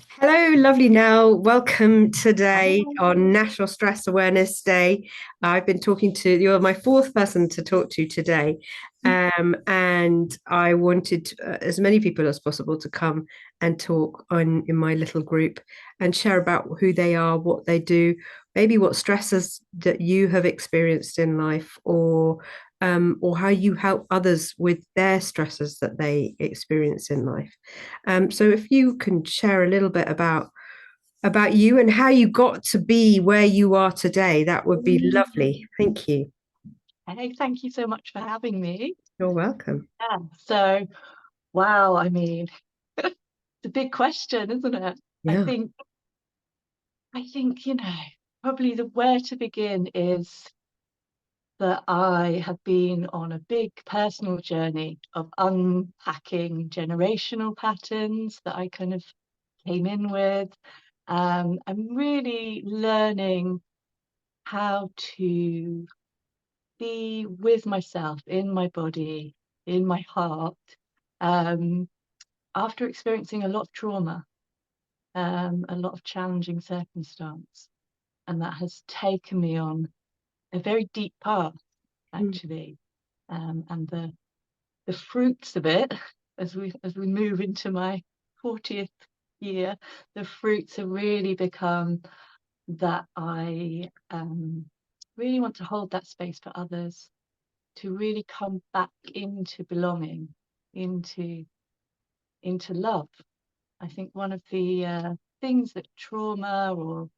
Hello, lovely Nell. Welcome today Hello. on National Stress Awareness Day. I've been talking to you're my fourth person to talk to today, and I wanted as many people as possible to come and talk on in my little group and share about who they are, what they do, maybe what stresses that you have experienced in life, or how you help others with their stresses that they experience in life. So if you can share a little bit about you and how you got to be where you are today, that would be lovely. Thank you. Hey, thank you so much for having me. You're welcome. Yeah, so wow, I mean, it's a big question, isn't it? I Yeah. think I think, probably the where to begin is that I have been on a big personal journey of unpacking generational patterns that I kind of came in with, and really learning how to be with myself in my body, in my heart, um, after experiencing a lot of trauma, a lot of challenging circumstance. And that has taken me on a very deep path, Mm. actually. And the fruits of it, as we move into my 40th year, the fruits have really become that I really want to hold that space for others, to really come back into belonging, into into love. I think one of the things that trauma or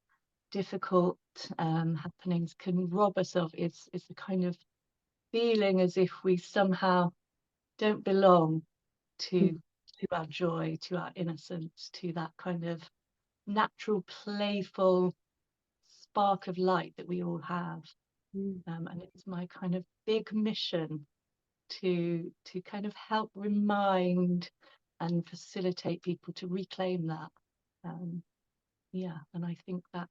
difficult happenings can rob us of is the kind of feeling as if we somehow don't belong to to our joy, to our innocence, to that kind of natural, playful spark of light that we all have. Mm. And it's my kind of big mission to kind of help remind and facilitate people to reclaim that. Um, yeah, and I think that,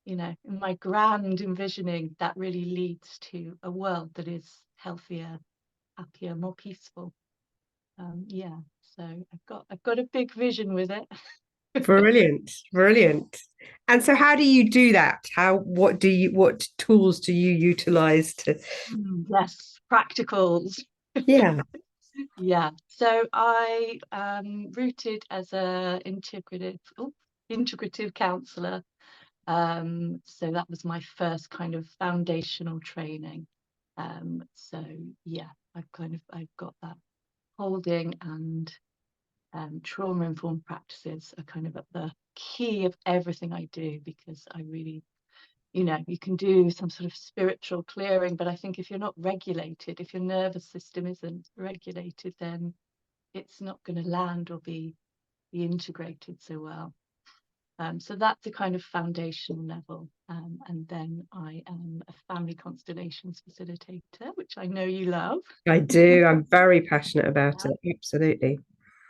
in my grand envisioning, that really leads to a world that is healthier, happier, more peaceful. Yeah, so I've got a big vision with it. Brilliant, brilliant. And so how do you do that? What tools do you utilize to? Yes, practicals. Yeah. Yeah, so I rooted as a integrative counsellor. So that was my first kind of foundational training. So yeah, I've got that holding and trauma-informed practices are kind of at the key of everything I do, because I really, you can do some sort of spiritual clearing, but I think if you're not regulated, if your nervous system isn't regulated, then it's not going to land or be integrated so well. So that's a kind of foundational level. And then I am a family constellations facilitator, which I know you love. I do. I'm very passionate about it. Absolutely.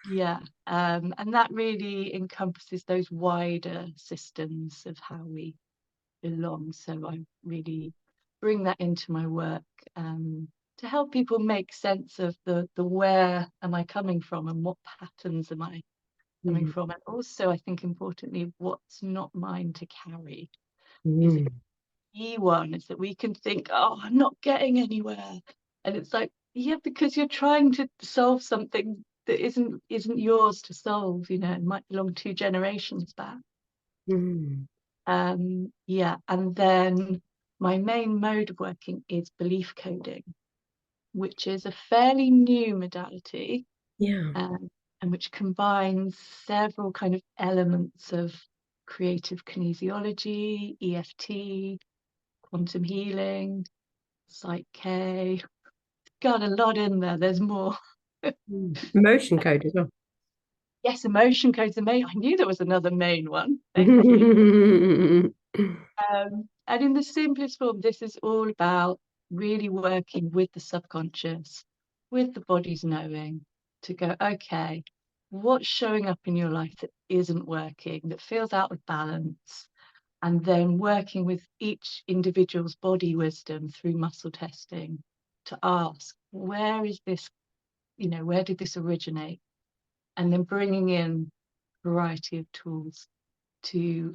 Yeah. And that really encompasses those wider systems of how we belong. So I really bring that into my work, to help people make sense of the where am I coming from and what patterns am I coming Mm. from. And also, I think importantly, what's not mine to carry is a Mm. key one, is that we can think, oh, I'm not getting anywhere. And it's like, yeah, because you're trying to solve something that isn't yours to solve, it might belong 2 generations back. Mm. Yeah, and then my main mode of working is belief coding, which is a fairly new modality, Yeah. um, and which combines several kind of elements of creative kinesiology, EFT, quantum healing, Psych-K. Got a lot in there. There's more. Mm. Emotion code as well. Yes, emotion code's the main. I knew there was another main one. Thank you. And in the simplest form, this is all about really working with the subconscious, with the body's knowing, to go, okay, what's showing up in your life that isn't working, that feels out of balance? And then working with each individual's body wisdom through muscle testing to ask, where is this, where did this originate? And then bringing in variety of tools to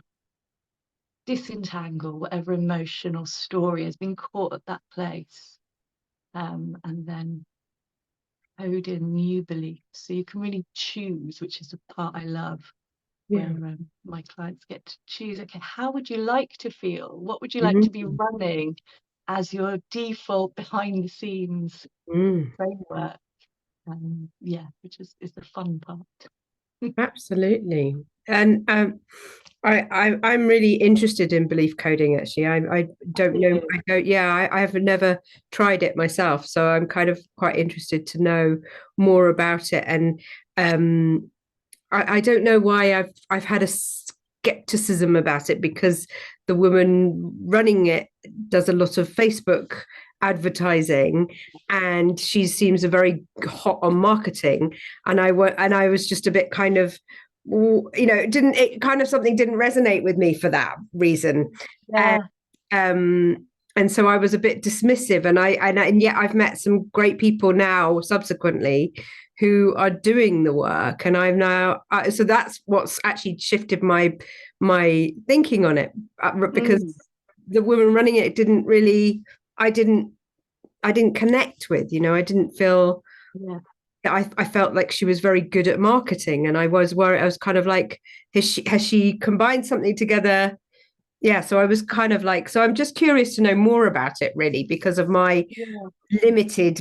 disentangle whatever emotional story has been caught at that place, and then code in new beliefs. So you can really choose, which is the part I love, where Yeah. my clients get to choose, okay, how would you like to feel? What would you like to be Mm. running as your default behind the scenes Mm. framework? Yeah, which is the fun part. Absolutely. And I'm really interested in belief coding actually. I don't know. Yeah. I don't, yeah, I have never tried it myself. So I'm kind of quite interested to know more about it. And I don't know why I've had a skepticism about it, because the woman running it does a lot of Facebook advertising, and she seems a very hot on marketing. And I was just a bit kind of, it kind of something didn't resonate with me for that reason. And Yeah. um and so I was a bit dismissive, and yet I've met some great people now subsequently who are doing the work, and I'm now so that's what's actually shifted my thinking on it, because Mm. the woman running it didn't really, I didn't I didn't connect with, I didn't feel, Yeah. I felt like she was very good at marketing, and I was worried. I was kind of like, has she combined something together? Yeah, so I was kind of like, so I'm just curious to know more about it, really, because of my Yeah. limited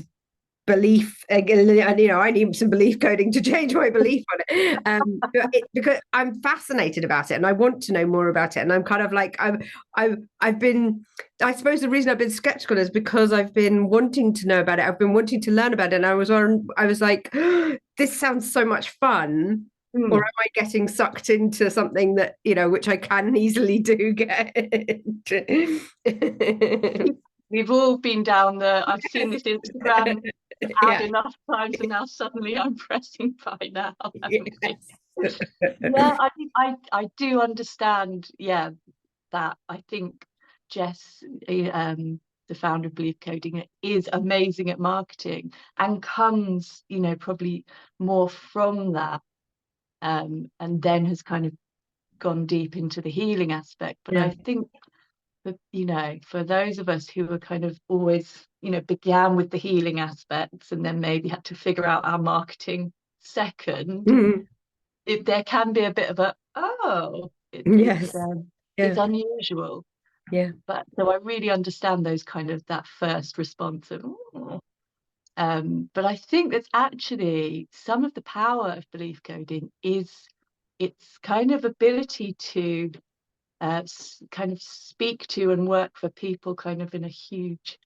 belief. And I need some belief coding to change my belief on it. Because I'm fascinated about it, and I want to know more about it. And I'm kind of like, I've been, I suppose the reason I've been skeptical is because I've been wanting to know about it. I've been wanting to learn about it, and I was like, this sounds so much fun. Or Mm. am I getting sucked into something that, which I can easily do get into? We've all been down the, I've seen this Instagram ad Yeah. enough times, and now suddenly I'm pressing buy now, haven't we? Yes. Yeah, I think I do understand, yeah, that. I think Jess, the founder of Belief Coding, is amazing at marketing and comes, probably more from that, and then has kind of gone deep into the healing aspect. But Yeah. I think that, for those of us who were kind of always, began with the healing aspects and then maybe had to figure out our marketing second, Mhm. there can be a bit of a, Yes. it's Yeah. unusual. Yeah. But so I really understand those kind of, that first response of, "Oh." But I think that's actually some of the power of belief coding is its kind of ability to kind of speak to and work for people kind of in a huge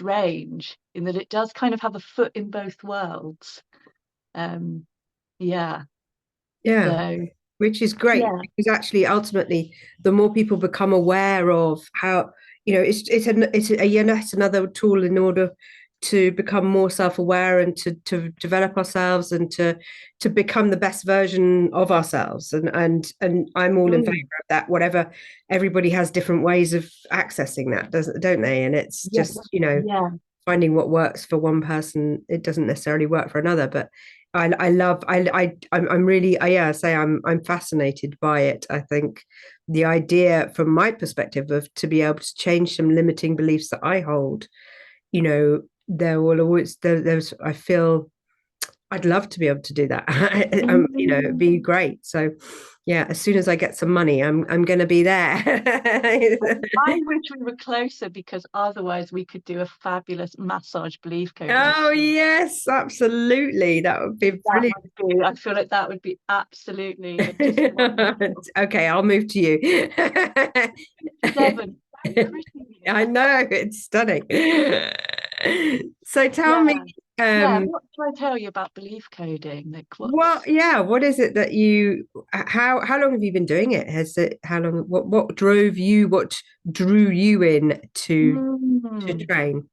range, in that it does kind of have a foot in both worlds. Yeah. Yeah. So Which is great, yeah. because actually ultimately the more people become aware of how, it's another tool in order to become more self-aware, and to develop ourselves, and to become the best version of ourselves. And I'm all in favor Mm, of that, whatever. Everybody has different ways of accessing that, don't they? And it's yeah. just, Yeah. finding what works for one person, it doesn't necessarily work for another. But I love, I'm really, yeah, I say I'm fascinated by it. I think the idea, from my perspective, of to be able to change some limiting beliefs that I hold, there will always, there's, I feel I'd love to be able to do that. It'd be great. So yeah, as soon as I get some money, I'm going to be there. I wish we were closer, because otherwise we could do a fabulous massage belief coding. Oh yes, absolutely. That would be That brilliant. would be, I feel like that would be absolutely just wonderful. Okay, I'll move to you. 7, so pretty. I know, it's stunning. So tell me, Yeah. Yeah, um, what do I tell you about belief coding? Like, what is it that how long have you been doing it? How long, what drove you, what drew you in to Mm. train?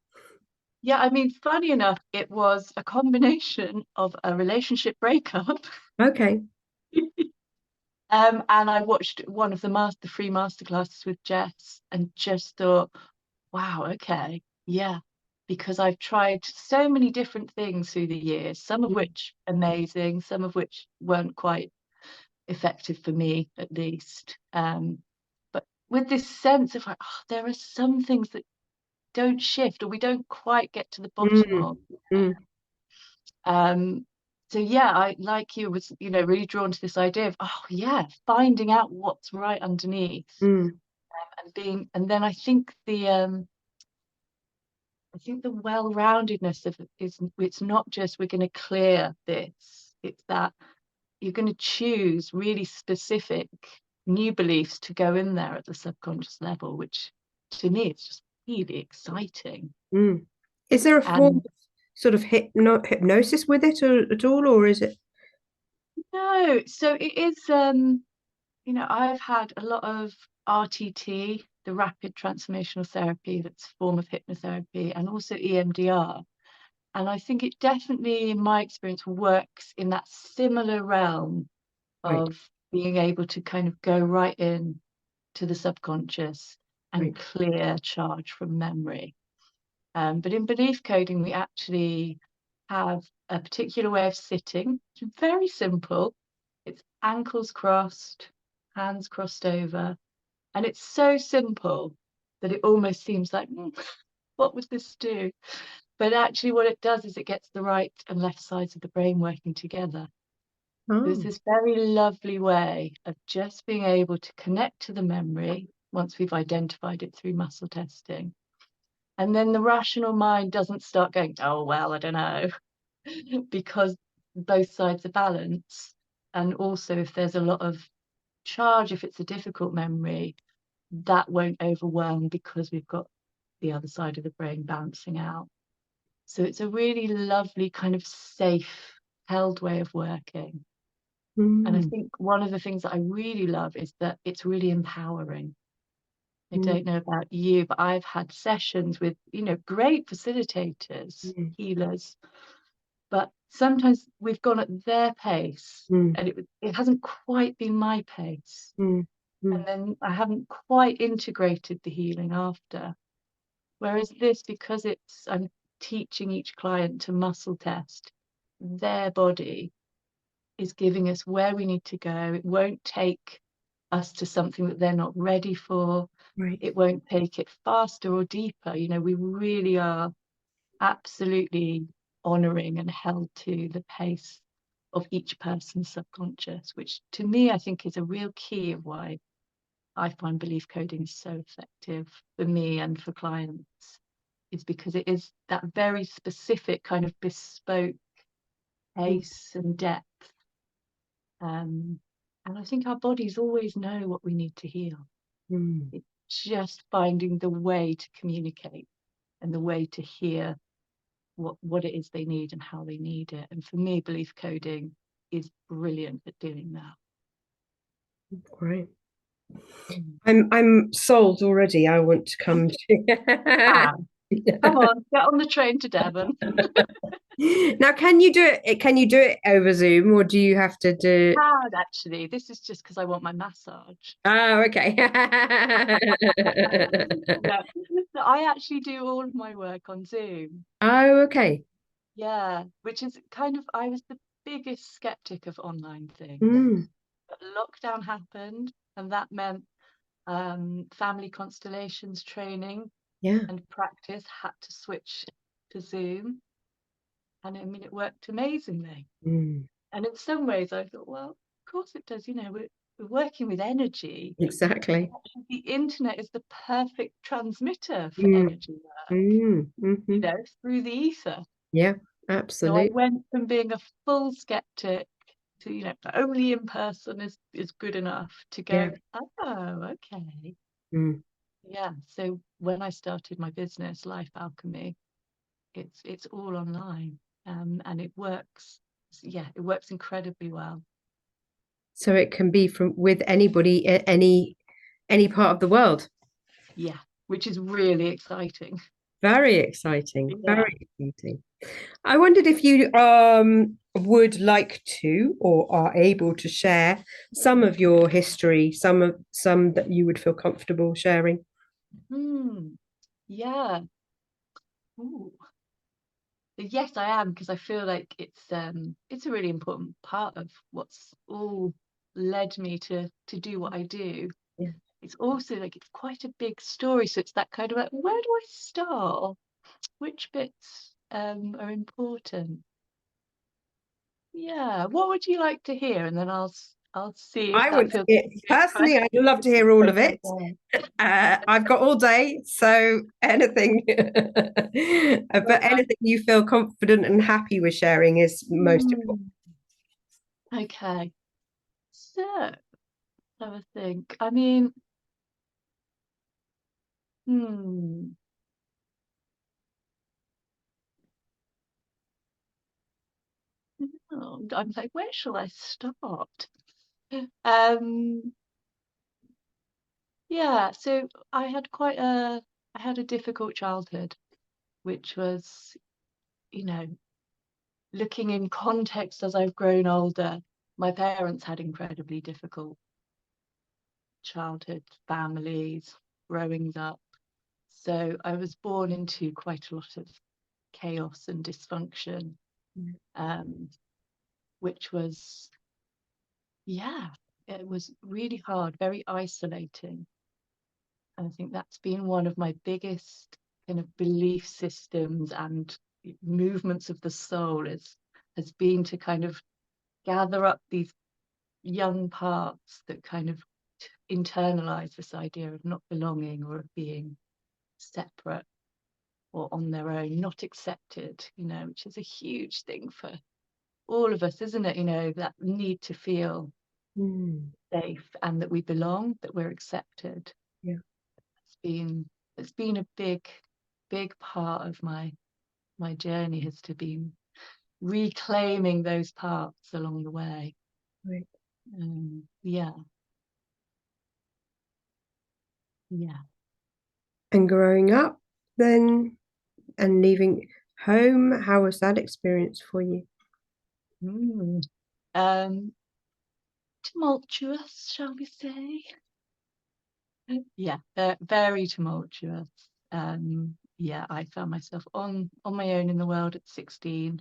Yeah, I mean, funny enough, it was a combination of a relationship breakup. Okay. And I watched one of the free masterclasses with Jess, and just thought, wow, okay, yeah. Because I've tried so many different things through the years, some of which amazing, some of which weren't quite effective for me, at least. But with this sense of like, oh, there are some things that don't shift, or we don't quite get to the bottom Mm, of. mm, So yeah, I, like you, was, you know, really drawn to this idea of, oh yeah, finding out what's right underneath, mm, and being, and then I think the well-roundedness of it is, it's not just we're going to clear this, it's that you're going to choose really specific new beliefs to go in there at the subconscious level, which to me is just really exciting. mm. Is there a form And of sort of hypnosis with it at all, or is it? no, so it is, you know, I've had a lot of RTT, the rapid transformational therapy, that's a form of hypnotherapy, and also EMDR. And I think it definitely, in my experience, works in that similar realm Right, of being able to kind of go right in to the subconscious and right. clear charge from memory. But in belief coding, we actually have a particular way of sitting, which is very simple. It's ankles crossed, hands crossed over. And it's so simple that it almost seems like, what would this do? But actually, what it does is it gets the right and left sides of the brain working together. There's Oh, this very lovely way of just being able to connect to the memory once we've identified it through muscle testing. And then the rational mind doesn't start going, oh, well, I don't know, because both sides are balanced. And also, if there's a lot of charge, if it's a difficult memory, that won't overwhelm because we've got the other side of the brain balancing out. So it's a really lovely kind of safe, held way of working. And I mm, think one of the things that I really love is that it's really empowering. I mm, don't know about you, but I've had sessions with, you know, great facilitators, mm, healers, but sometimes we've gone at their pace mm, and it hasn't quite been my pace. mm, And mm. then I haven't quite integrated the healing after. Whereas this, because I'm teaching each client to muscle test their body, is giving us where we need to go. It won't take us to something that they're not ready for. Right. It won't take it faster or deeper. You know, we really are absolutely honoring and held to the pace of each person's subconscious, which to me, I think is a real key of why I find belief coding so effective for me and for clients, is because it is that very specific kind of bespoke Mm, pace and depth. And I think our bodies always know what we need to heal. mm, It's just finding the way to communicate and the way to hear what it is they need and how they need it. And for me, belief coding is brilliant at doing that. great. Mm. I'm sold already. I want to come to. Ah, come on, get on the train to Devon. Now, can you do it? Can you do it over Zoom, or do you have to do? Hard, actually. This is just because I want my massage. Oh, okay. Yeah. So I actually do all of my work on Zoom. Oh, okay. Yeah, which is kind of, I was the biggest skeptic of online things. Mm, But lockdown happened, and that meant family constellations training yeah. and practice had to switch to Zoom. And I mean, it worked amazingly. Mm, And in some ways, I thought, well, of course it does. You know, we're working with energy. exactly. Actually, the internet is the perfect transmitter for Mm, energy work, mm, you hmm. know, through the ether. Yeah, So I absolutely. went from being a full skeptic to, you know, only in person is good enough, to Yeah. going, oh, okay. Mm. Yeah. So when I started my business, Life Alchemy, it's all online. And it works. Yeah, it works incredibly well. So it can be from with anybody, any part of the world. Yeah, which is really exciting. Very exciting. Yeah. Very exciting. I wondered if you would like to or are able to share some of your history, some that you would feel comfortable sharing. Hmm. Yeah. Ooh. Yes, I am, because I feel like it's a really important part of what's all led me to do what I do. Yeah. It's also like it's quite a big story, so it's that kind of like, where do I start? Which bits are important? Yeah, what would you like to hear? And then I'll see if I that would feels personally, I'd love to hear all of it. okay. I've got all day, so anything, but anything you feel confident and happy with sharing is most important. Okay, so have a think. I mean, I'm like, where shall I start? Um, yeah, so I had a difficult childhood, which was, you know, looking in context as I've grown older, my parents had incredibly difficult childhood families, growing up. So I was born into quite a lot of chaos and dysfunction, which was, yeah, it was really hard, very isolating. And I think that's been one of my biggest kind of belief systems and movements of the soul has been to kind of gather up these young parts that kind of internalize this idea of not belonging or of being separate or on their own, not accepted, which is a huge thing for all of us, isn't it? That need to feel safe and that we belong, that we're accepted. Yeah. It's been a big part of my journey, has to be reclaiming those parts along the way. Right. Yeah. And growing up then and leaving home, how was that experience for you? Tumultuous, shall we say? Yeah, very tumultuous. Yeah, I found myself on my own in the world at 16.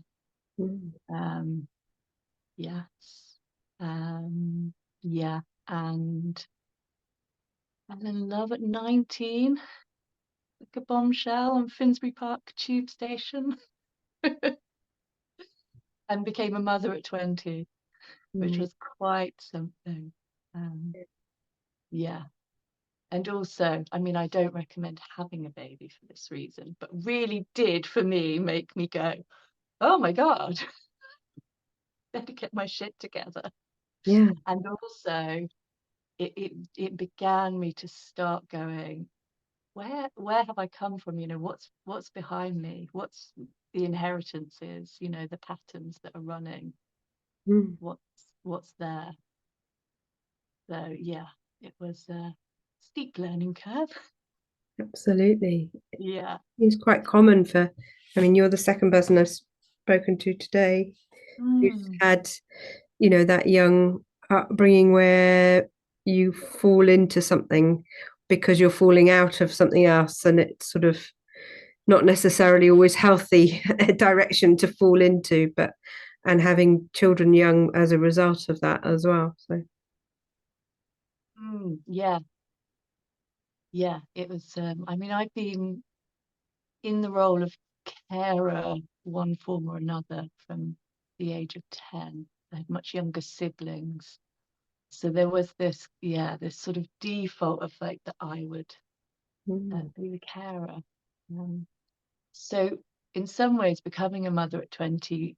Yes. Yeah, and fell in love at 19, like a bombshell on Finsbury Park tube station, and became a mother at 20, which was quite something. Yeah. And also, I mean, I don't recommend having a baby for this reason, but really did for me make me go, oh my God, better get my shit together. Yeah. And also it began me to start going, where have I come from? What's behind me? What's the inheritances, the patterns that are running? What's there? So yeah, it was a steep learning curve. Absolutely. Yeah. It's quite common for, I mean, you're the second person I've spoken to today who's had, that young upbringing where you fall into something because you're falling out of something else, and it's sort of not necessarily always healthy direction to fall into, and having children young as a result of that as well. So Yeah, it was I mean, I've been in the role of carer one form or another from the age of 10. I had much younger siblings, so there was this sort of default of like that I would be the carer. So in some ways, becoming a mother at 20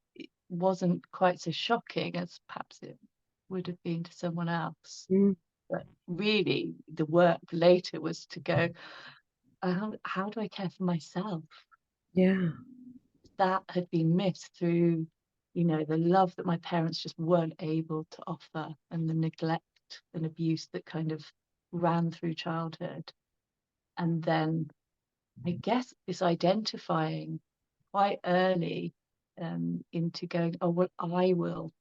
wasn't quite so shocking as perhaps it would have been to someone else. But really, the work later was to go, how do I care for myself? yeah. That had been missed through, the love that my parents just weren't able to offer, and the neglect and abuse that kind of ran through childhood. And then I guess this identifying quite early into going, oh, well,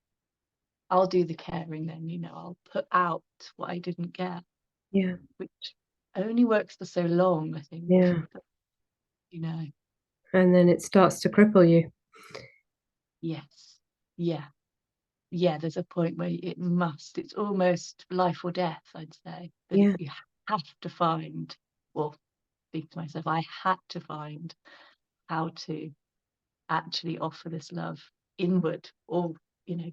I'll do the caring then, I'll put out what I didn't get. Yeah. Which only works for so long, I think. Yeah. But, And then it starts to cripple you. yes. Yeah. yeah, there's a point where it's almost life or death, I'd say, that Yeah. you have to find, or speak to myself, I had to find how to actually offer this love inward, or,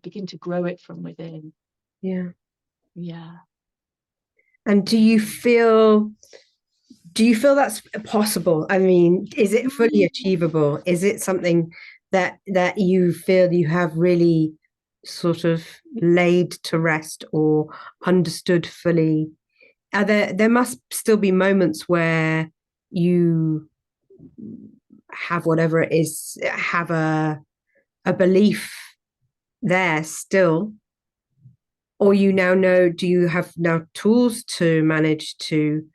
begin to grow it from within. Yeah. Yeah. And do you feel that's possible? I mean, is it fully achievable? Is it something that you feel you have really sort of laid to rest or understood fully? There must still be moments where you have whatever it is, have a belief there still, or you now know, do you have now tools to manage to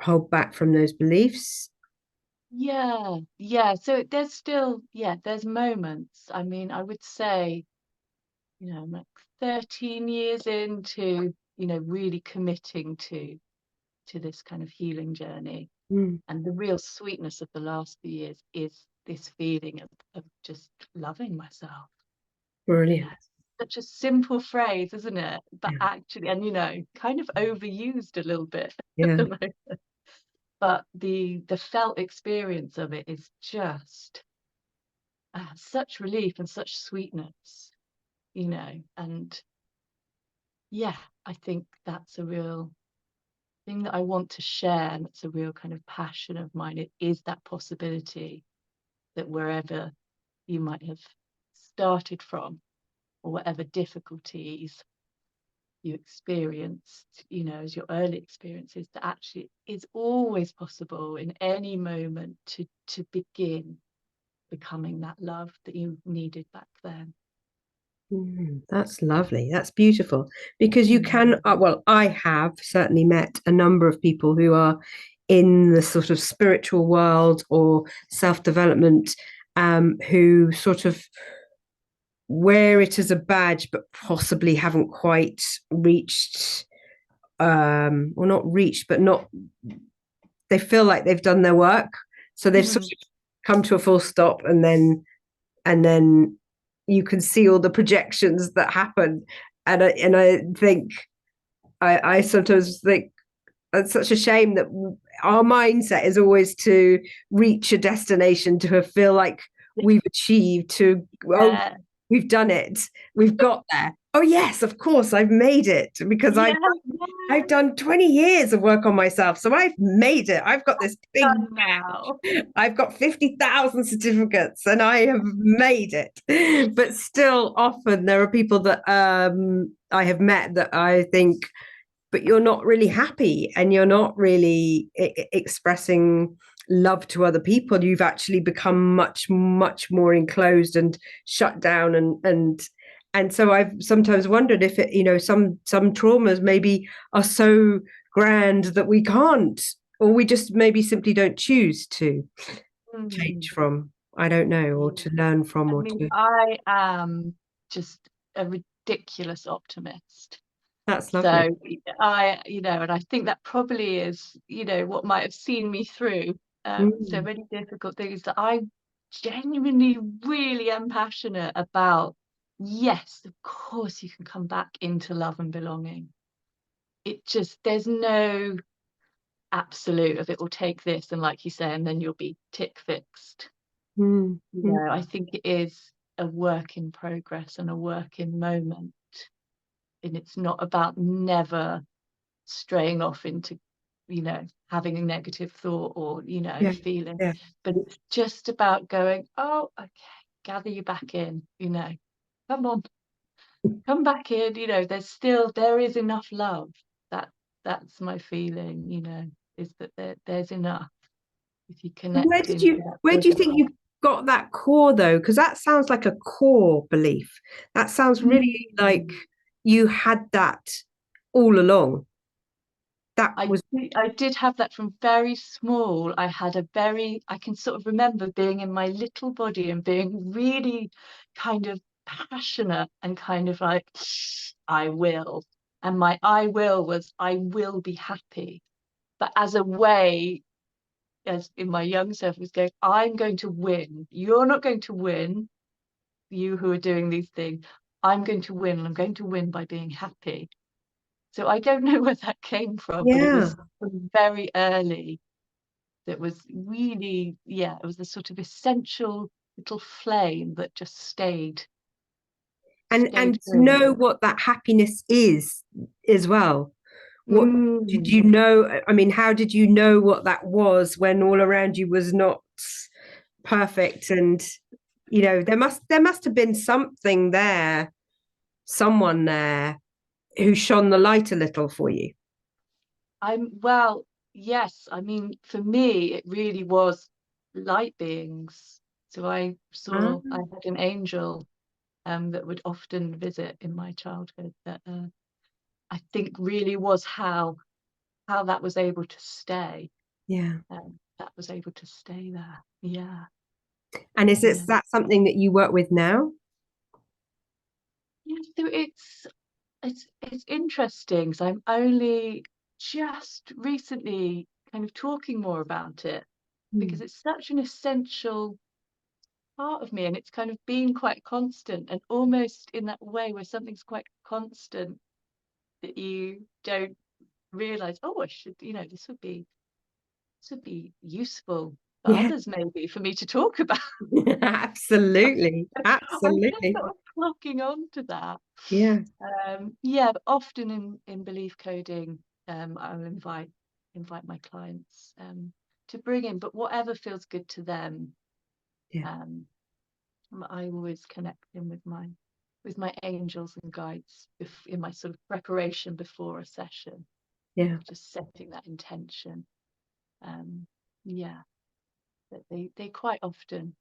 hold back from those beliefs? Yeah. So there's still, there's moments. I mean, I would say, I'm like 13 years into, really committing to this kind of healing journey. Mm, And the real sweetness of the last few years is this feeling of just loving myself. brilliant. Such a simple phrase, isn't it? But Yeah. actually, and kind of overused a little bit at Yeah. the moment. But the felt experience of it is just such relief and such sweetness, and yeah, I think that's a real thing that I want to share, and it's a real kind of passion of mine. It is that possibility that wherever you might have started from, or whatever difficulties you experienced, as your early experiences, that actually it's always possible in any moment to begin becoming that love that you needed back then. That's lovely. That's beautiful because you Mm. can, well, I have certainly met a number of people who are in the sort of spiritual world or self-development, who sort of wear it as a badge, but possibly haven't quite reached, or not reached, but not, they feel like they've done their work. So they've sort Mhm. of come to a full stop, and then you can see all the projections that happen. And I think I sometimes think it's such a shame that our mindset is always to reach a destination, to feel like we've achieved, to, oh, Yeah, we've done it, we've got there. Oh yes, of course, I've made it because yeah, I've done 20 years of work on myself. So I've made it. I've got this big, done now. I've got 50,000 certificates and I have made it. But still, often there are people that I have met that I think, but you're not really happy and you're not really expressing love to other people. You've actually become much, much more enclosed and shut down, and so I've sometimes wondered if it, some traumas maybe are so grand that we can't, or we just maybe simply don't choose to change Mm. from. I don't know, or Yeah. to learn from, I or mean, to. I am just a ridiculous optimist. That's lovely. So and I think that probably is, what might have seen me through so Mm, many difficult things, that I genuinely really am passionate about. Yes, of course you can come back into love and belonging. There's no absolute of it will take this, and like you say, and then you'll be tick fixed. mm, mm. I think it is a work in progress and a work in moment. And it's not about never straying off into, having a negative thought, or, Yeah, feeling, yeah. but it's just about going, oh, okay, gather you back in, come on, come back in, there is enough love. That that's my feeling, is that there's enough if you And connect into that where do you bigger think you got that core though? Because that sounds like a core belief. That sounds really like love. you had that all along. That was. I did have that from very small. I can sort of remember being in my little body and being really kind of passionate and kind of like, I will. And my I will was, I will be happy. But as a way, as in my young self was going, I'm going to win. You're not going to win, you who are doing these things. I'm going to win, and I'm going to win by being happy. So I don't know where that came from, but it Yeah. was very early. That was really, yeah, it was the sort of essential little flame that just stayed And to burning. know what that happiness is as well. What did Mm. you know? I mean, how did you know what that was when all around you was not perfect? And there must have been something there, someone there who shone the light a little for you. Well, yes, I mean, for me, it really was light beings. So Ah, I had an angel that would often visit in my childhood that I think really was how that was able to stay. yeah. That was able to stay there. Yeah, And is yeah. that something that you work with now? Yeah, so it's interesting. So I'm only just recently kind of talking more about it because Hmm. it's such an essential part of me, and it's kind of been quite constant, and almost in that way where something's quite constant that you don't realize, oh, I should, this would be useful for Yeah. others, maybe for me to talk about. Absolutely. I'm just Absolutely. sort of clocking on to that. Yeah. Yeah, but often in belief coding, I'll invite my clients to bring in, but whatever feels good to them. Yeah. Um, I always connect in with my angels and guides in my sort of preparation before a session, Yeah. just setting that intention. Yeah, that they quite often,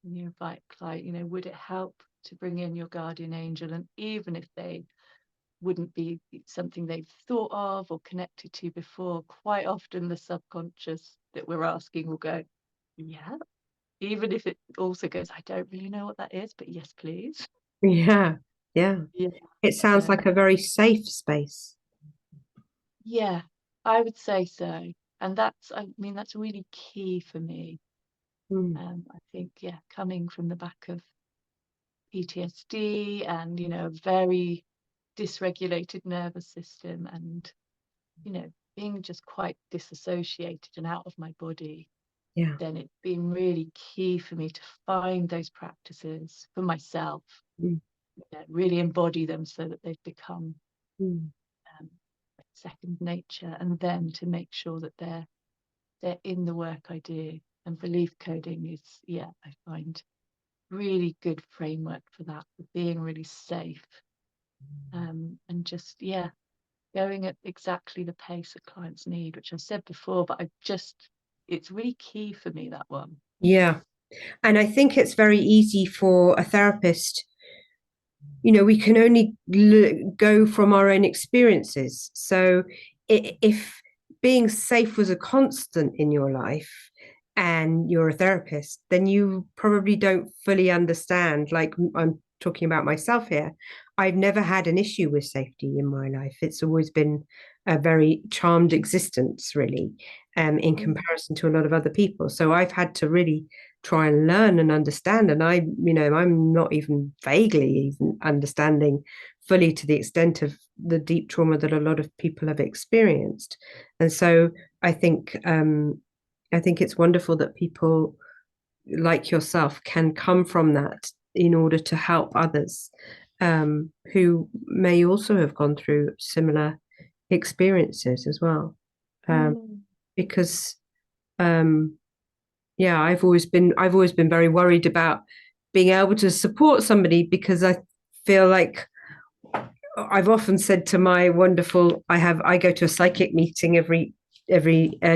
when you invite a client, would it help to bring in your guardian angel? And even if they wouldn't be something they've thought of or connected to before, quite often the subconscious that we're asking will go, yeah, even if it also goes, I don't really know what that is, but yes, please. Yeah. Yeah. Yeah. It sounds So like a very safe space. yeah, I would say so. And I mean, that's really key for me. Mm. I think, yeah, coming from the back of PTSD and, a very dysregulated nervous system and, being just quite disassociated and out of my body, Yeah. then it's been really key for me to find those practices for myself, Mm. really embody them so that they've become Mm. um, second nature, and then to make sure that they're in the work I do. And belief coding is, yeah, I find really good framework for that, for being really safe, and just, yeah, going at exactly the pace that clients need, which I've said before, but it's really key for me, that one. Yeah. And I think it's very easy for a therapist. We can only go from our own experiences. So if being safe was a constant in your life and you're a therapist, then you probably don't fully understand. Like I'm talking about myself here, I've never had an issue with safety in my life. It's always been a very charmed existence, really, in Mm. comparison to a lot of other people. So I've had to really try and learn and understand. And I'm not even vaguely even understanding fully to the extent of the deep trauma that a lot of people have experienced. And so I think I think it's wonderful that people like yourself can come from that in order to help others who may also have gone through similar experiences as well. Um, Mm. because yeah, I've always been very worried about being able to support somebody because I feel like I've often said to my wonderful I go to a psychic meeting every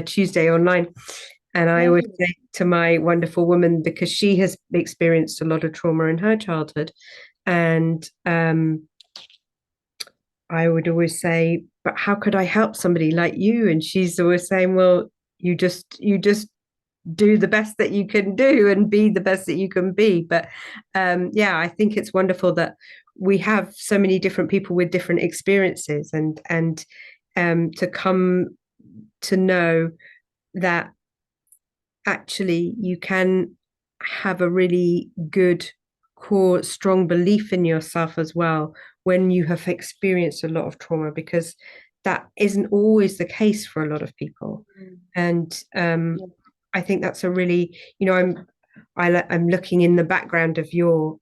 Tuesday online, and I always Oh. say to my wonderful woman, because she has experienced a lot of trauma in her childhood, and I would always say, but how could I help somebody like you? And she's always saying, well, you just do the best that you can do and be the best that you can be. But yeah, I think it's wonderful that we have so many different people with different experiences, and to come to know that actually you can have a really good core strong belief in yourself as well when you have experienced a lot of trauma, because that isn't always the case for a lot of people. And Yeah. I think that's a really, I'm looking in the background of your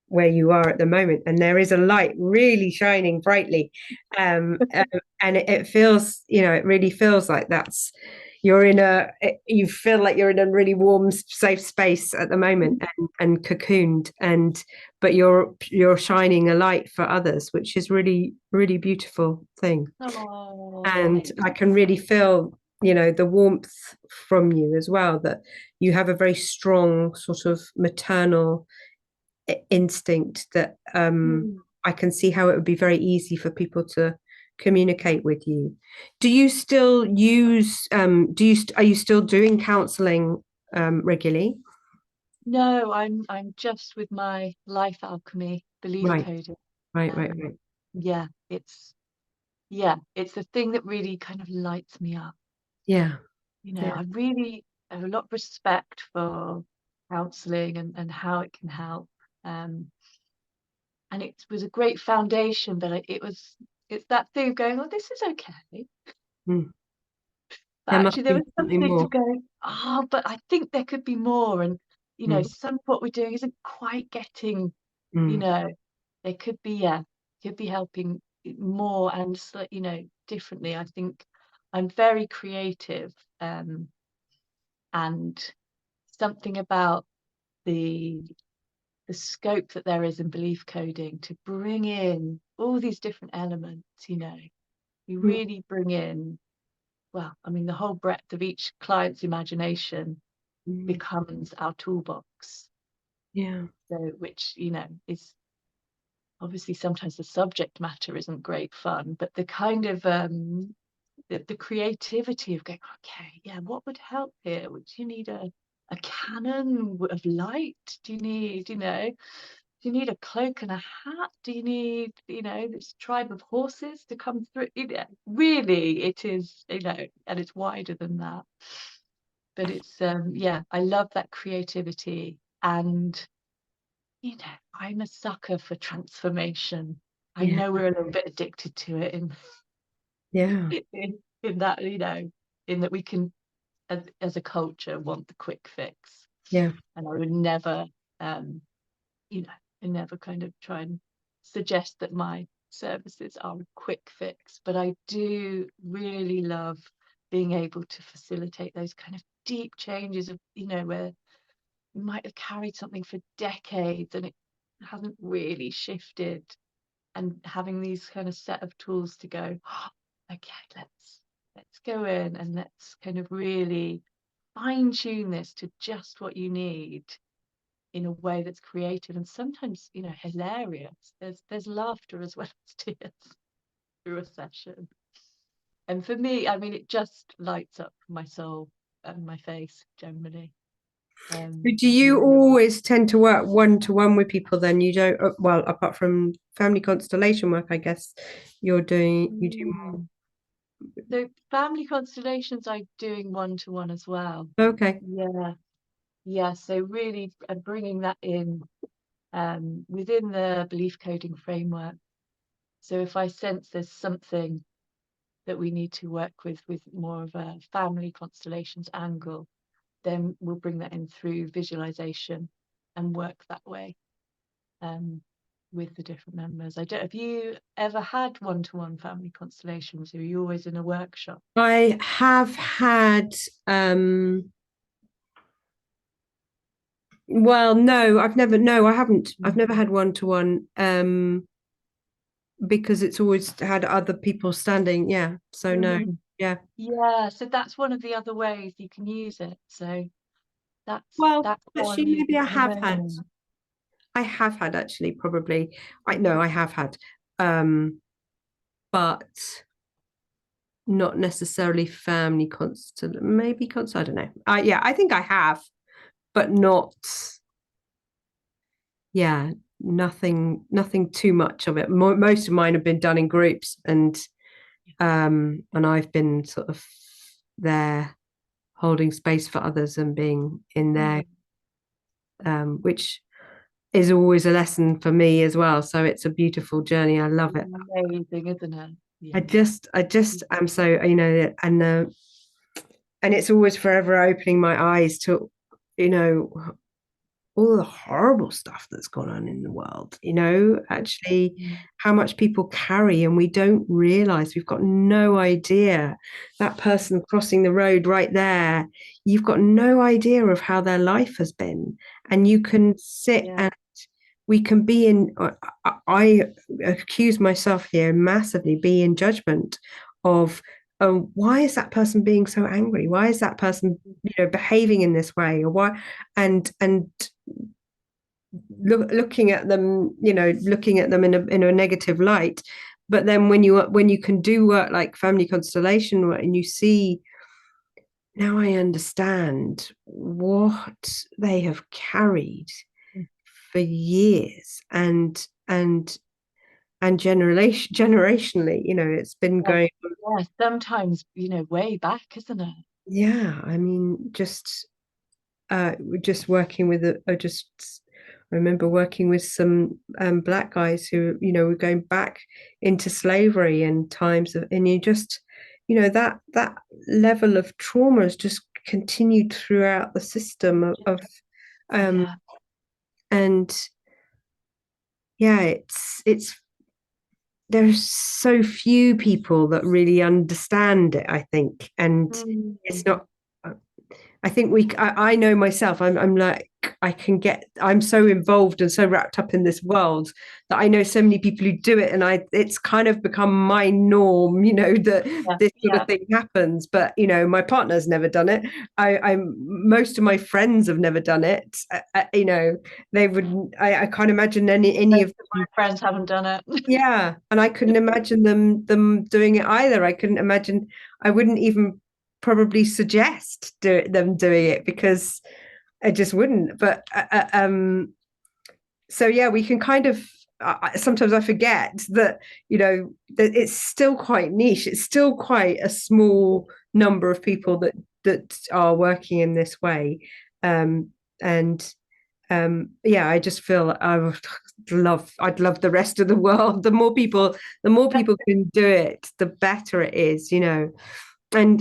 where you are at the moment, and there is a light really shining brightly, and it feels, it really feels like you feel like you're in a really warm, safe space at the moment, and cocooned, but you're shining a light for others, which is really, really beautiful thing. Oh, And thanks. I can really feel, the warmth from you as well, that you have a very strong sort of maternal instinct that I can see how it would be very easy for people to communicate with you. Do you still use are you still doing counseling regularly? No, I'm just with my Life Alchemy belief Right, coding. right. Yeah, it's the thing that really kind of lights me up. Yeah, yeah. I really have a lot of respect for counseling and how it can help. And it was a great foundation, but it's that thing of going, oh, this is okay. Mm. But There actually must there be was something something to more. go, but I think there could be more. And, Mm. some of what we're doing isn't quite getting, you Mm. know, there could be helping more and, differently. I think I'm very creative, and something about the the scope that there is in belief coding to bring in all these different elements, you Mm. really bring in, well, I mean, the whole breadth of each client's imagination Mm. becomes our toolbox. Yeah, So, which, is obviously sometimes the subject matter isn't great fun, but the kind of the creativity of going, okay, yeah, what would help here? Would you need a cannon of light? Do you need, do you need a cloak and a hat? Do you need, this tribe of horses to come through? Really, it is, and it's wider than that. But it's, yeah, I love that creativity. And, I'm a sucker for transformation. I yeah, know we're a little bit addicted to it yeah, in that, in that we can, as a culture, want the quick fix. yeah, And I would never, um, I never kind of try and suggest that my services are a quick fix, but I do really love being able to facilitate those kind of deep changes of, where we might have carried something for decades and it hasn't really shifted, and having these kind of set of tools to go, oh, okay, let's go in and let's kind of really fine tune this to just what you need in a way that's creative and sometimes, hilarious. There's laughter as well as tears through a session. And for me, I mean, it just lights up my soul and my face generally. Do you Really. always tend to work one to one with people then? You don't, well, apart from family constellation work, I guess you do Mm. So family constellations, I'm doing one-to-one as well. more. Okay. Yeah, yeah. So really bringing that in, within the belief coding framework. So if I sense there's something that we need to work with more of a family constellations angle, then we'll bring that in through visualization and work that way, um, with the different members. Have you ever had one-to-one family constellations, or are you always in a workshop? I have had, well, no, I haven't. I've never had one to one, because it's always had other people standing. Yeah. So no. Mm. Yeah. Yeah, so that's one of the other ways you can use it. So Well, that's how I'm actually, using maybe it at the moment. I have had actually, probably. I know I have had, but not necessarily family constant, maybe constant. I don't know. Yeah, I think I have, but not. Yeah, nothing too much of it. Most of mine have been done in groups, and I've been sort of there holding space for others and being in there, Mm. which is always a lesson for me as well. So it's a beautiful journey. I love it. Amazing, isn't it? Yeah. I just am so, and it's always forever opening my eyes to, you know, all the horrible stuff that's gone on in the world, actually how much people carry and we don't realize. We've got no idea. That person crossing the road right there, you've got no idea of how their life has been. And you can sit Yeah. and we can be in, I accuse myself here massively, be in judgment of, oh, why is that person being so angry? Why is that person, behaving in this way? Or why? And looking at them, looking at them in a negative light. But then when you can do work like family constellation work, and you see, now I understand what they have carried for years, and generationally, it's been Yeah. going. Yeah, sometimes, way back, isn't it? Yeah, I mean, just working with I remember working with some black guys who, were going back into slavery and times of, and you just, that level of trauma has just continued throughout the system of um, Yeah. and yeah, it's there's so few people that really understand it, I think, and it's Mm. not. I think I know myself. I'm like, I'm so involved and so wrapped up in this world that I know so many people who do it. And it's kind of become my norm, that Yeah. this sort Yeah. of thing happens. But, my partner's never done it. Most of my friends have never done it. They wouldn't, I can't imagine any Most of of my them. friends haven't done it. Yeah. And I couldn't imagine them doing it either. I wouldn't even probably suggest them doing it because I just wouldn't. But so yeah, we can kind of. Sometimes I forget that that it's still quite niche. It's still quite a small number of people that are working in this way, and yeah, I just feel I'd love the rest of the world. The more people can do it, the better it is, and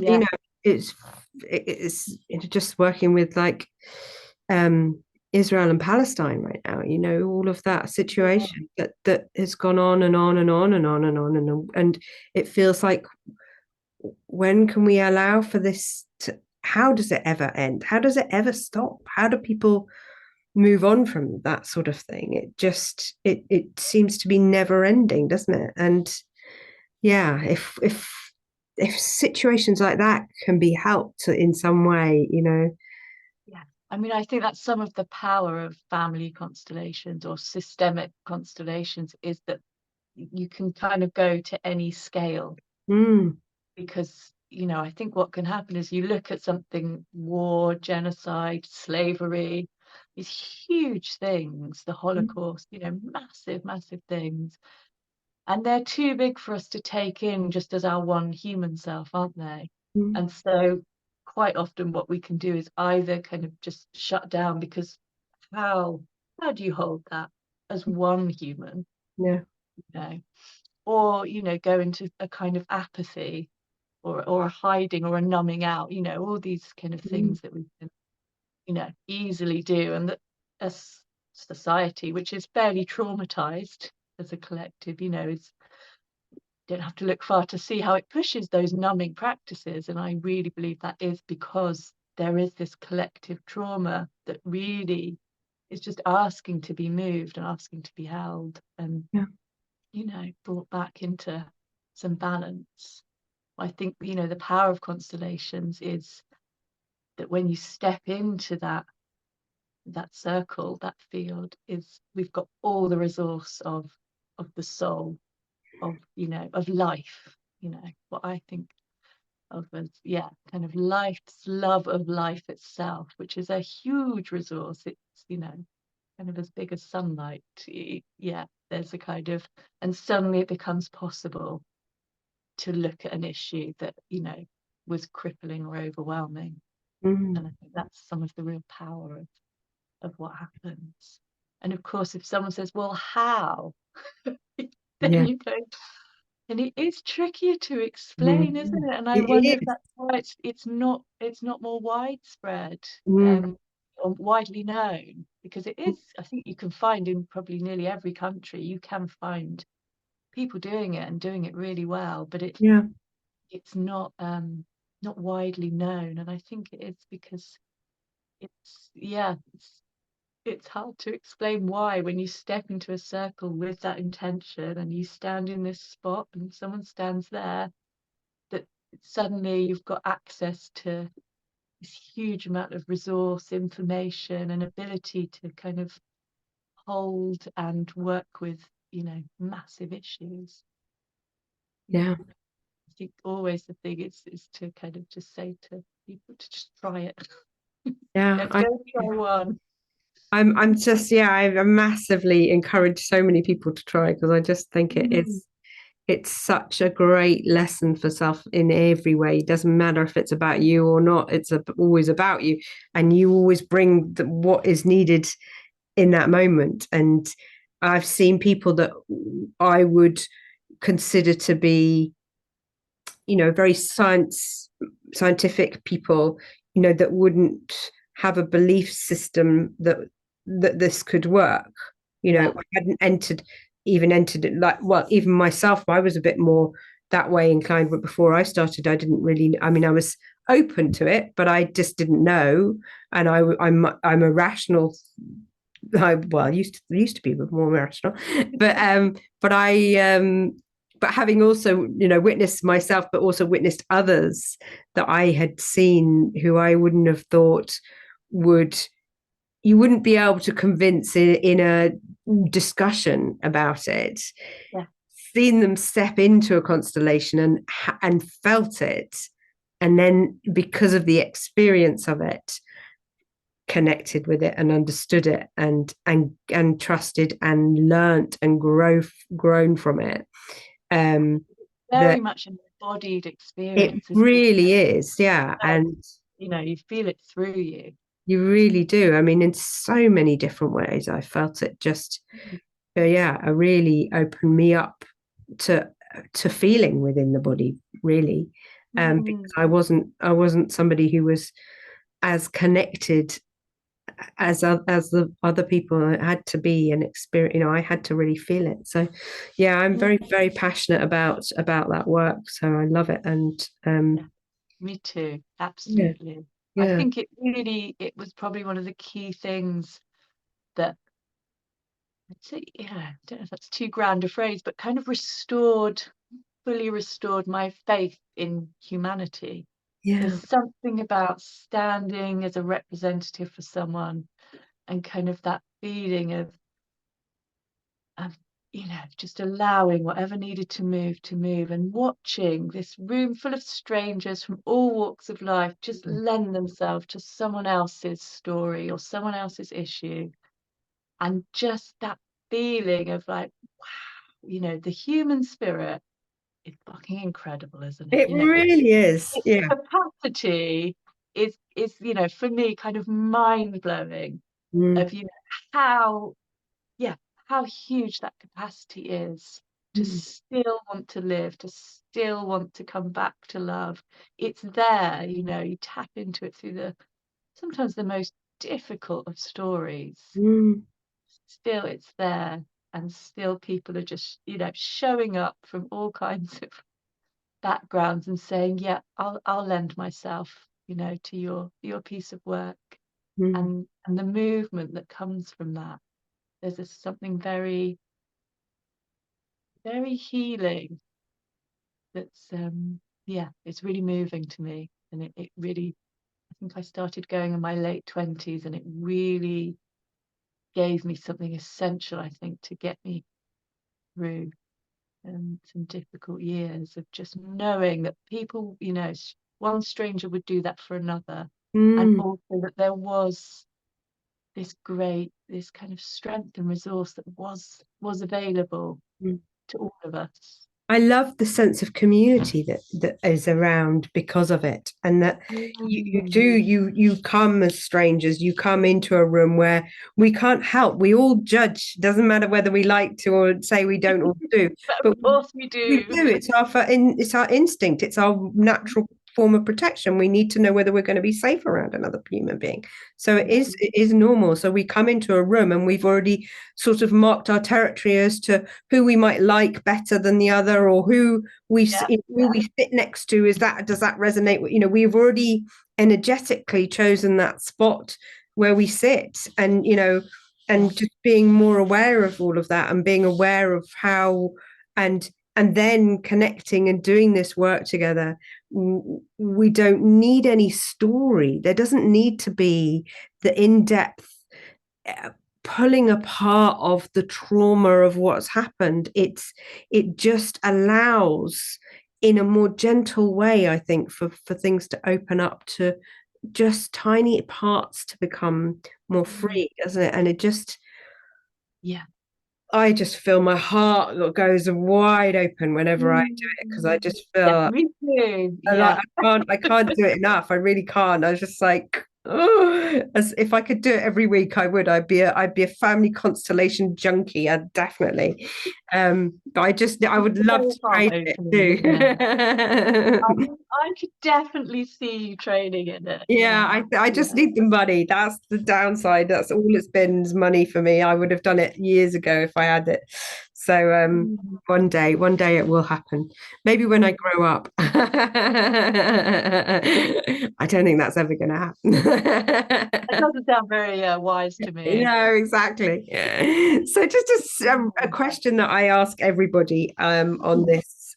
Yeah. it's just working with like um Israel and Palestine right now, all of that Yeah. situation that has gone on and on and on and on and on and it feels like, when can we allow for this to, how does it ever end? How does it ever stop? How do people move on from that sort of thing? It seems to be never ending, doesn't it? And yeah, if situations like that can be helped in some way, Yeah. I mean, I think that's some of the power of family constellations or systemic constellations, is that you can kind of go to any scale, mm, because, I think what can happen is you look at something, war, genocide, slavery, these huge things, the Holocaust, massive, massive things. And they're too big for us to take in just as our one human self, aren't they? mm, And so quite often what we can do is either kind of just shut down, because how how do you hold that as one human, yeah, you know? Or, go into a kind of apathy, or a hiding, or a numbing out, all these kind of mm, things that we can, easily do. And that as society, which is fairly traumatized as a collective, is don't have to look far to see how it pushes those numbing practices. And I really believe that is because there is this collective trauma that really is just asking to be moved and asking to be held and, yeah, brought back into some balance. I think, the power of constellations is that when you step into that circle, that field, is we've got all the resource of the soul, of life, what I think of as, yeah, kind of life's love of life itself, which is a huge resource. It's, kind of as big as sunlight. Yeah, there's a kind of, and suddenly it becomes possible to look at an issue that, was crippling or overwhelming. mm, And I think that's some of the real power of what happens. And of course, if someone says, well, how? Then Yeah. you go, and it is trickier to explain, isn't Mm. it? And I It wonder if is. that's why it's not more widespread, Mm. or widely known, because it is. I think you can find in probably nearly every country, you can find people doing it and doing it really well, but Yeah. it's not widely known. And I think it is because it's hard to explain why, when you step into a circle with that intention and you stand in this spot and someone stands there, that suddenly you've got access to this huge amount of resource, information, and ability to kind of hold and work with, massive issues. Yeah. I think always the thing is to kind of just say to people to just try it. Yeah. Go try one. I'm just, yeah, I massively encourage so many people to try, because I just think Mm, it's such a great lesson for self in every way. It doesn't matter if it's about you or not, it's always about you. And you always bring what is needed in that moment. And I've seen people that I would consider to be, very scientific people, that wouldn't have a belief system that this could work. yeah. I hadn't entered it, like, well, even myself, I was a bit more that way inclined, but before I started, I didn't really, I mean, I was open to it, but I just didn't know. And I'm a rational, well, used to be more rational, but but having also, witnessed myself, but also witnessed others that I had seen who I wouldn't have thought would, you wouldn't be able to convince in a discussion about it. Yeah. Seen them step into a constellation and felt it, and then because of the experience of it, connected with it and understood it and trusted and learnt and grown from it. Very That much an embodied it experience, isn't it? really is, yeah. Like, And you feel it through you. you really do. I mean, in so many different ways, I felt it just, yeah, it really opened me up to feeling within the body, really. Because Mm. I wasn't somebody who was as connected as the other people. I had to be an experience, I had to really feel it. So yeah, I'm Mm. very, very passionate about that work, so I love it. And Yeah, me too. yeah. Absolutely. I Yeah. think it was probably one of the key things that I'd say, yeah, I don't know if that's too grand a phrase, but kind of fully restored my faith in humanity. Yeah. There's something about standing as a representative for someone and kind of that feeling of just allowing whatever needed to move, and watching this room full of strangers from all walks of life just lend themselves to someone else's story or someone else's issue. And just that feeling of like, wow, the human spirit is fucking incredible, isn't it? It really is. Its Yeah. capacity is for me kind of mind blowing, Mm. of how yeah, how huge that capacity is to Mm. still want to live, to still want to come back to love. It's there, you tap into it through sometimes the most difficult of stories. Mm. Still, it's there, and still people are just, showing up from all kinds of backgrounds and saying, yeah, I'll lend myself, to your piece of work. Mm. And the movement that comes from that. Something very, very healing that's yeah, it's really moving to me. And it really, I think I started going in my late 20s, and it really gave me something essential, I think, to get me through some difficult years of just knowing that people, one stranger would do that for another, and Mm. also that there was this kind of strength and resource that was available Mm. to all of us. I love the sense of community that is around because of it, and that you come as strangers. You come into a room where we can't help. We all judge. Doesn't matter whether we like to or say we don't or do, But of but course we we do. do. It's our instinct. It's our natural form of protection. We need to know whether we're going to be safe around another human being. So it is normal. So we come into a room and we've already sort of marked our territory as to who we might like better than the other, or Yeah, who we sit next to. Does that resonate with, we've already energetically chosen that spot where we sit, and yeah, and just being more aware of all of that, and being aware of how, and then connecting and doing this work together. We don't need any story. There doesn't need to be the in-depth uh, pulling apart of the trauma of what's happened. It just allows, in a more gentle way, I think, for things to open up to just tiny parts to become more free, doesn't it? And yeah. I just feel my heart goes wide open whenever I do it, because I Mm. just Yeah, feel me too. like Yeah. I can't do it enough. I really can't. I was just like, oh, as if I could do it every week, I would. I'd be a family constellation junkie. I'd definitely. But I would love So to heart trade it opening, isn't it? too. I could definitely see you training in it. Yeah, Yeah. I just Yeah. need the money. That's the downside. That's all it's been, is money for me. I would have done it years ago if I had it. So Mm. one day it will happen. Maybe when I Mm. grow up. I don't think that's ever going to It happen. doesn't sound very wise to me. No, exactly. So just a Mm. question that I ask everybody on this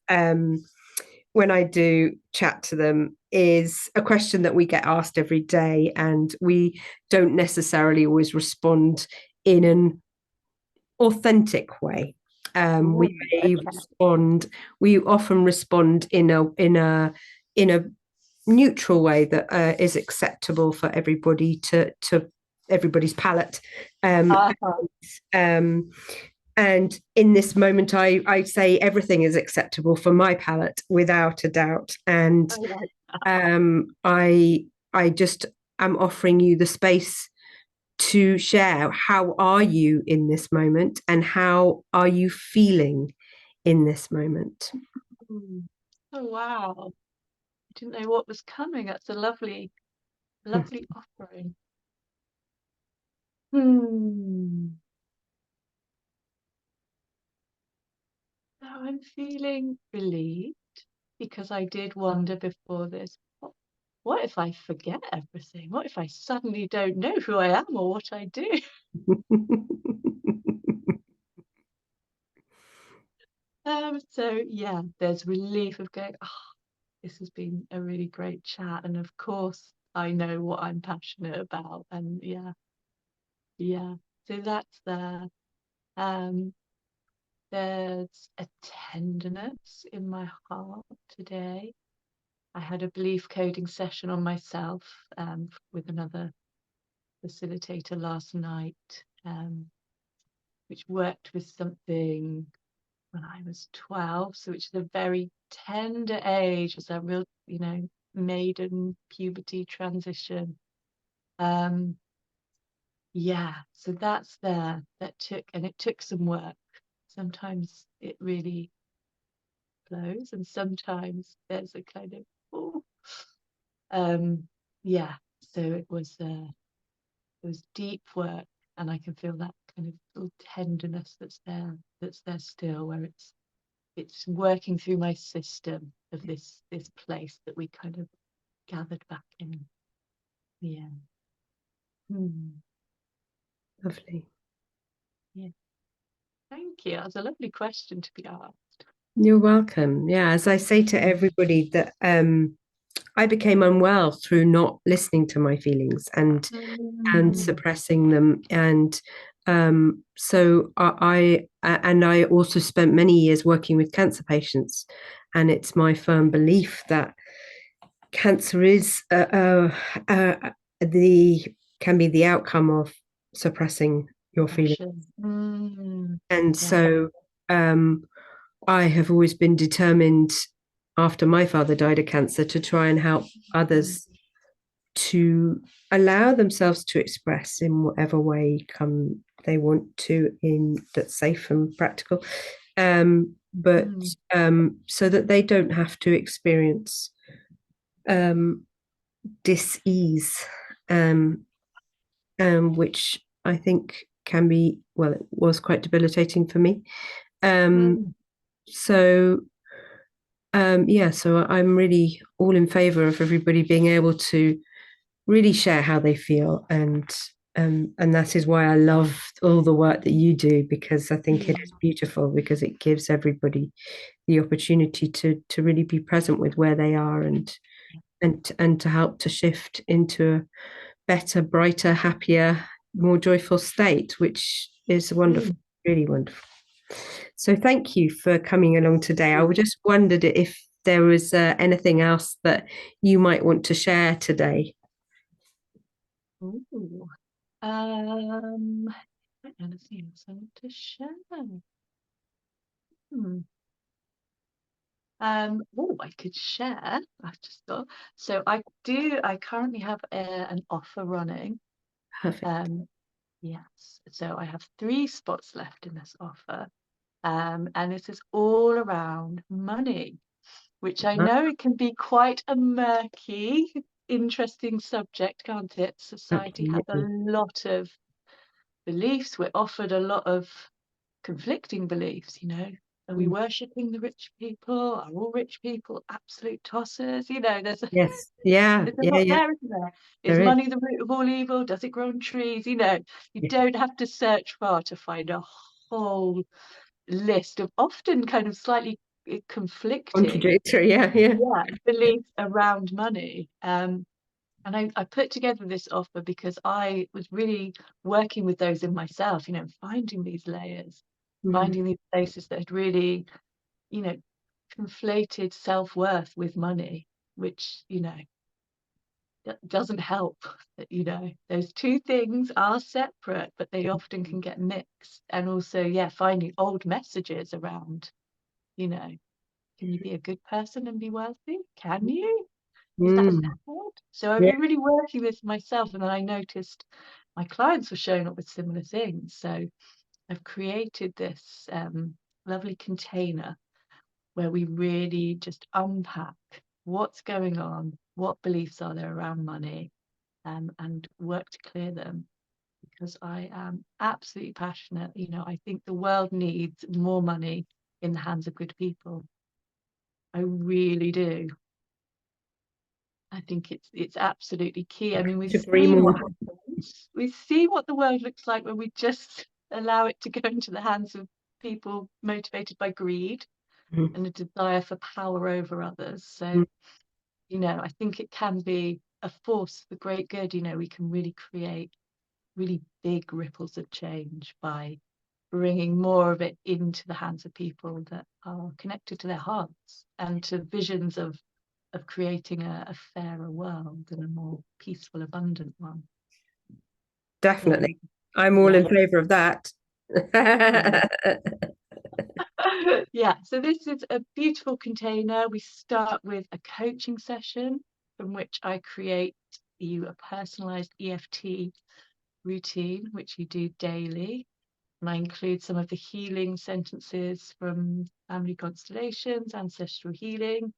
when I do chat to them, is a question that we get asked every day, and we don't necessarily always respond in an authentic way. We Oh, may okay. respond. We often respond in a neutral way that is acceptable for everybody to everybody's palate. Um, Uh-huh. um, and in this moment, I say everything is acceptable for my palate without a doubt. And I like I just am offering you the space to share, how are you in this moment, and how are you feeling in this moment. mm. Oh, wow. I didn't know what was coming. That's a lovely, lovely offering. Hmm. Now I'm feeling relieved because I did wonder before this, what if I forget everything? What if I suddenly don't know who I am or what I do? So yeah, there's relief of going, oh, this has been a really great chat. And of course, I know what I'm passionate about. And yeah, yeah. So that's there. Um, there's a tenderness in my heart today. I had a belief coding session on myself with another facilitator last night, which worked with something when I was 12, so which is a very tender age. It's a real, maiden puberty transition. Um, yeah, so that's there. It took some work. Sometimes it really flows, and sometimes there's a kind of, oh, yeah. So it was deep work, and I can feel that kind of little tenderness that's there still, where it's working through my system of this place that we kind of gathered back in. Yeah. Hmm. Lovely. Yeah. Thank you. That's a lovely question to be asked. You're welcome. Yeah, as I say to everybody, that I became unwell through not listening to my feelings and Mm. suppressing them. And so and I also spent many years working with cancer patients, and it's my firm belief that cancer is the can be the outcome of suppressing your feelings. Passion. Mm. And Yeah. so um, I have always been determined after my father died of cancer to try and help others to allow themselves to express in whatever way come they want to, in that's safe and practical, but so that they don't have to experience dis-ease, which I think can be, well, it was quite debilitating for me. So yeah, so I'm really all in favor of everybody being able to really share how they feel, and that is why I love all the work that you do, because I think it is beautiful, because it gives everybody the opportunity to really be present with where they are, and to help to shift into a better, brighter, happier, more joyful state, which is wonderful, really wonderful. So thank you for coming along today. I just wondered if there was anything else that you might want to share today. Ooh. Anything else I want to share? I could share. I've just thought. So I currently have an offer running. Perfect. Yes. So I have 3 spots left in this offer. And this is all around money, which I know it can be quite a murky, interesting subject, can't it? Society has a Absolutely. lot of beliefs. We're offered a lot of conflicting beliefs, Are we worshipping the rich people? Are all rich people absolute tossers? Yes. Yeah. There's a Yeah. lot Yeah. there, isn't there? Is There is. money the root of all evil? Does it grow on trees? You Yeah. don't have to search far to find a whole list of often kind of slightly conflicting, Contradictory. Yeah. Yeah. beliefs around money. And I put together this offer because I was really working with those in myself, finding these layers, finding these places that had really, conflated self-worth with money, which, doesn't help. Those two things are separate, but they often can get mixed. And also, finding old messages around, can you be a good person and be wealthy? Can you? Is that allowed? So I've Yeah. been really working this myself, and then I noticed my clients were showing up with similar things. So I've created this lovely container where we really just unpack what's going on, what beliefs are there around money, and work to clear them. Because I am absolutely passionate. I think the world needs more money in the hands of good people. I really do. I think it's absolutely key. I mean, we've Agree seen what more. happens. We see what the world looks like when we just allow it to go into the hands of people motivated by greed and a desire for power over others. So, I think it can be a force for great good. We can really create really big ripples of change by bringing more of it into the hands of people that are connected to their hearts and to visions of creating a fairer world and a more peaceful, abundant one. So, Definitely. I'm all yeah. in favor of that. Yeah, so this is a beautiful container. We start with a coaching session from which I create you a personalized EFT routine, which you do daily. And I include some of the healing sentences from Family Constellations, ancestral healing,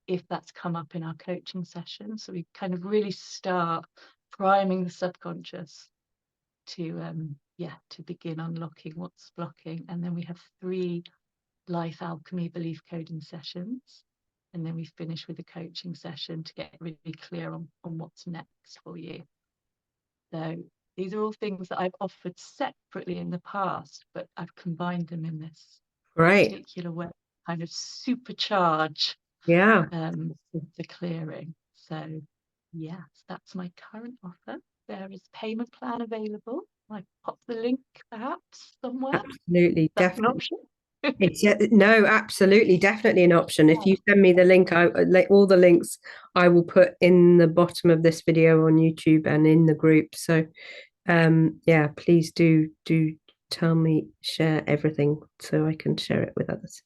if that's come up in our coaching session. So we kind of really start priming the subconscious to begin unlocking what's blocking. And then we have 3 Life Alchemy belief coding sessions. And then we finish with a coaching session to get really clear on what's next for you. So these are all things that I've offered separately in the past, but I've combined them in this particular way, kind of supercharge Yeah. the clearing. So yes, that's my current offer. There is payment plan available. I pop the link perhaps somewhere. Absolutely. That's an Definitely. option. It's no, absolutely, definitely an option. If you send me the link, all the links I will put in the bottom of this video on YouTube and in the group. So, yeah, please do tell me, share everything so I can share it with others.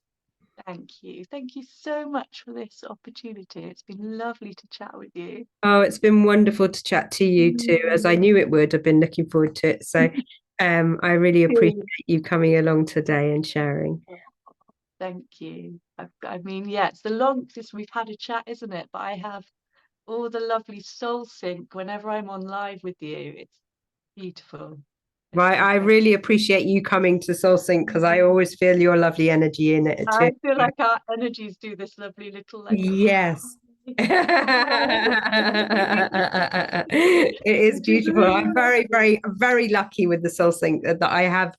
Thank you. Thank you so much for this opportunity. It's been lovely to chat with you. Oh, it's been wonderful to chat to you too, as I knew it would. I've been looking forward to it. So I really appreciate you coming along today and sharing. Thank you. I mean, yeah, it's the longest we've had a chat, isn't it? But I have all the lovely soul sync whenever I'm on live with you. It's beautiful. Right, I really appreciate you coming to Soul Sync because I always feel your lovely energy in it too. I feel like our energies do this lovely little like Yes. It is which is beautiful. really I'm very, lovely. very, very lucky with the Soul Sync that I have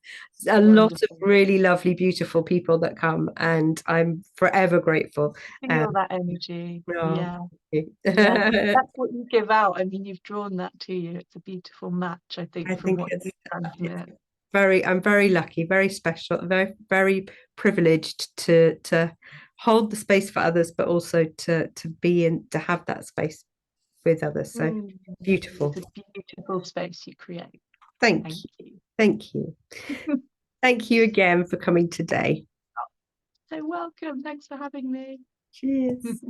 a lot of Wonderful. really lovely, beautiful people that come, and I'm forever grateful. Feel that energy. Oh, Yeah. thank Yeah. you. That's what you give out. I mean, you've drawn that to you. It's a beautiful match, I I think, from think what you it's transmit. I'm very lucky, very special, very, very privileged to hold the space for others, but also to be in to have that space with others. So beautiful. It's a beautiful space you create. Thank Thank you. you. Thank you. Thank you again for coming today. So welcome. Thanks for having me. Cheers.